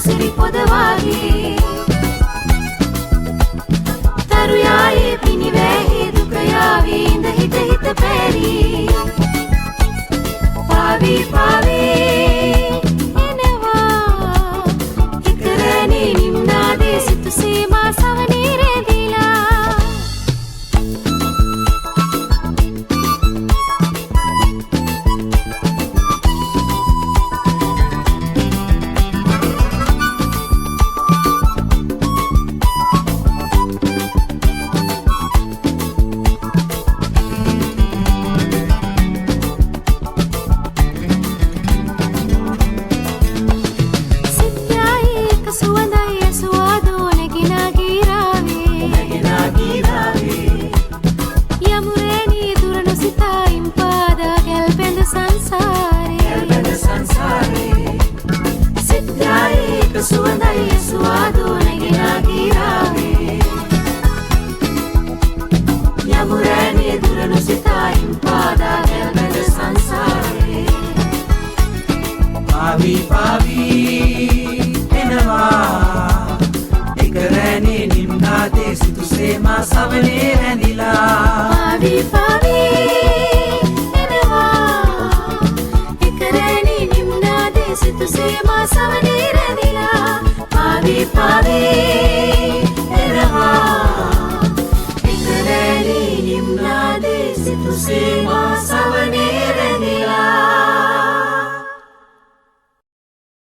සිරි පොදවාගේ තරුයායේ පිනිවැහි දුක යාවී ඉඳ හිත හිත පැරී පාවී පාවී එනවා ඉකරණේ නිම්නාදේ සිතු සීමා සවනේ රැඳිලා සුවඳයි සුවාදෝ නැගිනා ගිරාවේ යමුරෑනේ දුරනු සිතායින් පාදා ගැල්බැඳ සංසාරේ පාවී පාවී එනවා එක රෑනේ නිම්නාදේ සිතුසේමා සවනේ රැඳිලා පාවී පාවී එනවා එක රෑනේ නිම්නාදේ සිතුසේමා සවනේ රැඳිලා පාවී පාවී